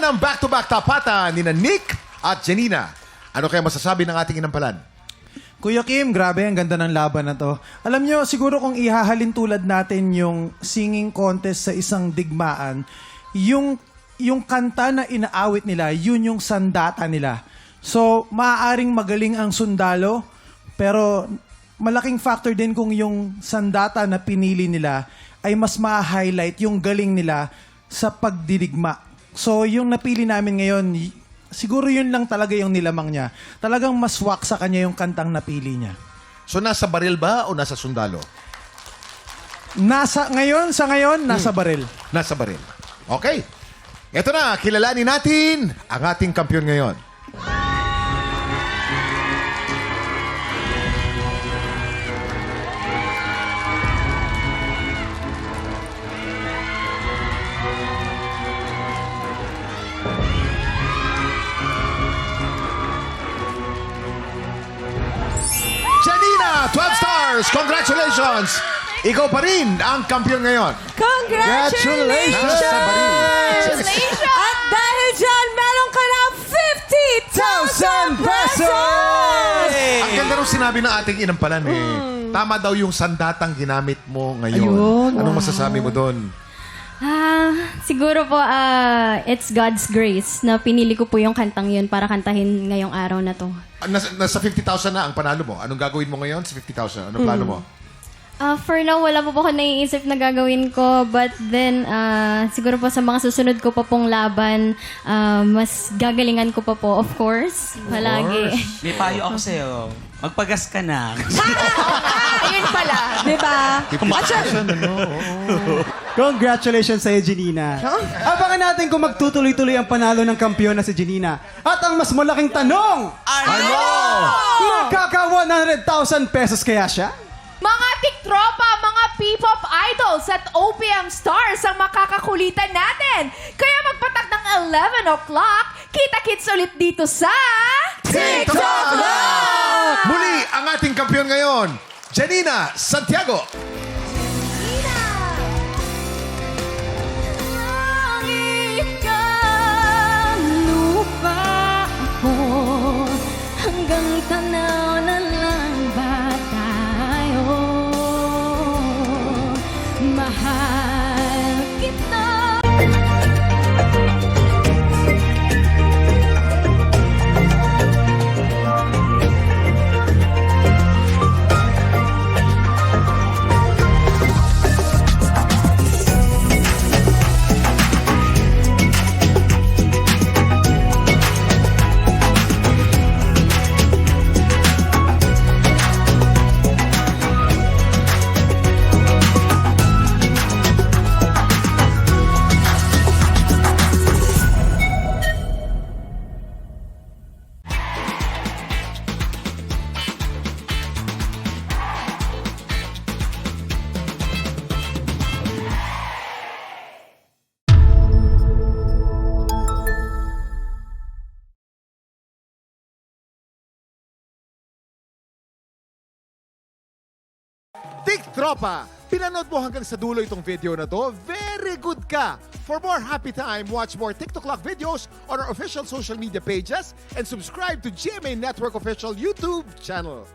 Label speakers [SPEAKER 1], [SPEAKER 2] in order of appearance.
[SPEAKER 1] ng back-to-back tapatan ni Nick at Janina. Ano kaya masasabi ng ating inampalan?
[SPEAKER 2] Kuya Kim, grabe, ang ganda ng laban na to. Alam nyo, siguro kung ihahalin tulad natin yung singing contest sa isang digmaan, yung kanta na inaawit nila, yun yung sandata nila. So, maaaring magaling ang sundalo, pero malaking factor din kung yung sandata na pinili nila ay mas ma-highlight yung galing nila sa pagdidigma. So, yung napili namin ngayon, siguro yun lang talaga yung nilamang niya. Talagang mas wak sa kanya yung kantang napili niya.
[SPEAKER 1] So, nasa baril ba o nasa sundalo?
[SPEAKER 2] Sa ngayon, nasa baril.
[SPEAKER 1] Nasa baril. Okay. Ito na, kilalanin natin ang ating kampiyon ngayon. Janina, 12 stars! Congratulations! Ikaw pa rin ang kampiyon ngayon.
[SPEAKER 3] Congratulations!
[SPEAKER 1] Nasa baril.
[SPEAKER 3] At dahil dyan, meron ka ng 50,000 pesos!
[SPEAKER 1] Ang ganda nung sinabi ng ating inampalan eh. Tama daw yung sandatang ginamit mo ngayon.
[SPEAKER 3] Ayun,
[SPEAKER 1] Anong masasabi mo doon?
[SPEAKER 4] Siguro po, it's God's grace na pinili ko po yung kantang yun para kantahin ngayong araw na to.
[SPEAKER 1] Nasa 50,000 na ang panalo mo. Anong gagawin mo ngayon sa 50,000? Anong plano mo?
[SPEAKER 4] For now, wala po ako naiisip na gagawin ko. But then, siguro po sa mga susunod ko pa pong laban, mas gagalingan ko pa po, of course. Palagi.
[SPEAKER 5] May payo ako sa'yo. Magpagas ka na.
[SPEAKER 3] Ayun pala, di ba?
[SPEAKER 6] Congratulations sa'yo, Janina. Abangan natin kung magtutuloy-tuloy ang panalo ng kampiyon na si Janina. At ang mas malaking tanong,
[SPEAKER 5] Ano?
[SPEAKER 6] magkaka 100,000 pesos kaya siya?
[SPEAKER 3] Mga tiktropa, mga P-pop idols at OPM stars ang makakakulitan natin. Kaya magpatak ng 11 o'clock, kita-kits ulit dito sa... TikTok Live!
[SPEAKER 1] Muli, ang ating kampiyon ngayon, Janina Santiago.
[SPEAKER 4] Langit ka, lupa ako, hanggang tanaw na lang ba tayo? Mahal kita.
[SPEAKER 1] Tiktropa, pinanood mo hanggang sa dulo itong video na to? Very good ka! For more happy time, watch more TikTok Lock videos on our official social media pages and subscribe to GMA Network official YouTube channel.